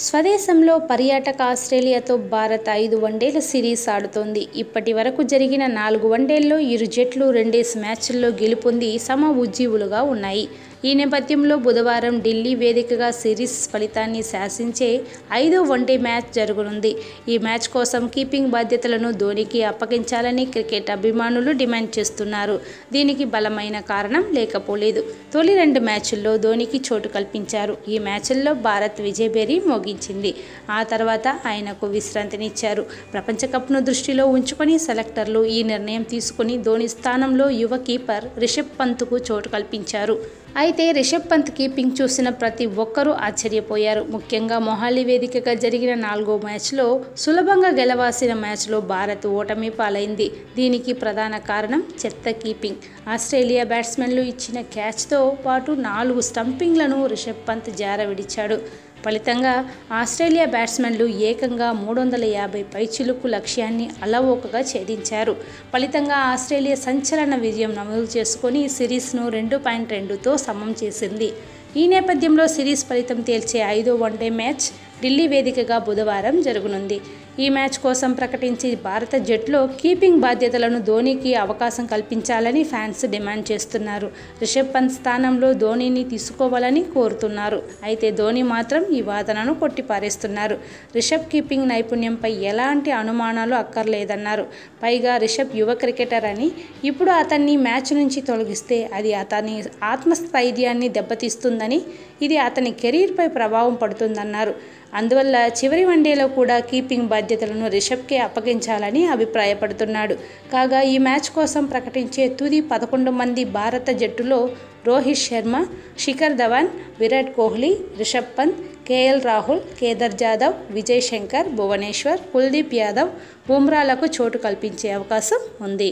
స్వదేశంలో పర్యాటక ఆస్ట్రేలియాతో భారత్ 5 వన్డేల సిరీస్ ఆడుతోంది. ఇప్పటి వరకు జరిగిన 4 వన్డేల్లో ఇరు జట్లు 2 మ్యాచ్ల్లో గెలుపొంది సమ ఉజ్జీవులుగా ఉన్నాయి. ఈ నేపథ్యంలో బుధవారం ఢిల్లీ వేదికగా సిరీస్ ఫలితాన్ని శాసించే 5వ వన్డే మ్యాచ్ జరగనుంది. ఈ మ్యాచ్ కోసం కీపింగ్ బాధ్యతలను ధోనీకి అప్పగించాలని క్రికెట్ అభిమానులు డిమాండ్ చేస్తున్నారు. దీనికి బలమైన కారణం లేకపోలేదు. తొలి 2 మ్యాచ్ల్లో ధోనీకి చోటు కల్పించారు. ఈ మ్యాచ్ల్లో భారత్ విజయభేరి మోగించింది. ఆ తర్వాత ఆయనకు విశ్రాంతినిచ్చారు. ప్రపంచ కప్ను దృష్టిలో ఉంచుకొని సెలెక్టర్లు ఈ నిర్ణయం తీసుకుని ధోనీ స్థానంలో యువ కీపర్ రిషబ్ పంత్కు చోటు కల్పించారు. అయితే రిషబ్ పంత్ కీపింగ్ చూసిన ప్రతి ఒక్కరూ ఆశ్చర్యపోయారు. ముఖ్యంగా మొహాలీ వేదికగా జరిగిన 4వ మ్యాచ్లో సులభంగా గెలవాల్సిన మ్యాచ్లో భారత్ ఓటమి పాలైంది. దీనికి ప్రధాన కారణం చెత్త కీపింగ్. ఆస్ట్రేలియా బ్యాట్స్మెన్లు ఇచ్చిన క్యాచ్తో పాటు 4 స్టంపింగ్లను రిషబ్ పంత్ జారవిడిచాడు. ఫలితంగా ఆస్ట్రేలియా బ్యాట్స్మెన్లు ఏకంగా 350 పైచిలుకు లక్ష్యాన్ని అలవోకగా ఛేదించారు. ఫలితంగా ఆస్ట్రేలియా సంచలన విజయం నమోదు చేసుకొని సిరీస్ను 2-2తో సమం చేసింది. ఈ నేపథ్యంలో సిరీస్ ఫలితం తేల్చే 5వ వన్డే మ్యాచ్ ఢిల్లీ వేదికగా బుధవారం జరగనుంది. ఈ మ్యాచ్ కోసం ప్రకటించి భారత జట్టులో కీపింగ్ బాధ్యతలను ధోనీకి అవకాశం కల్పించాలని ఫ్యాన్స్ డిమాండ్ చేస్తున్నారు. రిషబ్ పంత్ స్థానంలో ధోనీని తీసుకోవాలని కోరుతున్నారు. అయితే ధోనీ మాత్రం ఈ వాదనను కొట్టిపారేస్తున్నారు. రిషబ్ కీపింగ్ నైపుణ్యంపై ఎలాంటి అనుమానాలు అక్కర్లేదన్నారు. పైగా రిషబ్ యువ క్రికెటర్ అని, ఇప్పుడు అతన్ని మ్యాచ్ నుంచి తొలగిస్తే అది అతని ఆత్మస్థైర్యాన్ని దెబ్బతీస్తుందని, ఇది అతని కెరీర్పై ప్రభావం పడుతుందన్నారు. అందువల్ల చివరి వన్డేలో కూడా కీపింగ్ బాధ్యతలను రిషబ్కే అప్పగించాలని అభిప్రాయపడుతున్నాడు. కాగా ఈ మ్యాచ్ కోసం ప్రకటించే తుది 11 మంది భారత జట్టులో రోహిత్ శర్మ, శిఖర్ ధవన్, విరాట్ కోహ్లీ, రిషబ్ పంత్, కేఎల్ రాహుల్, కేదార్ జాదవ్, విజయ్ శంకర్, భువనేశ్వర్, కుల్దీప్ యాదవ్, బుమ్రాలకు చోటు కల్పించే అవకాశం ఉంది.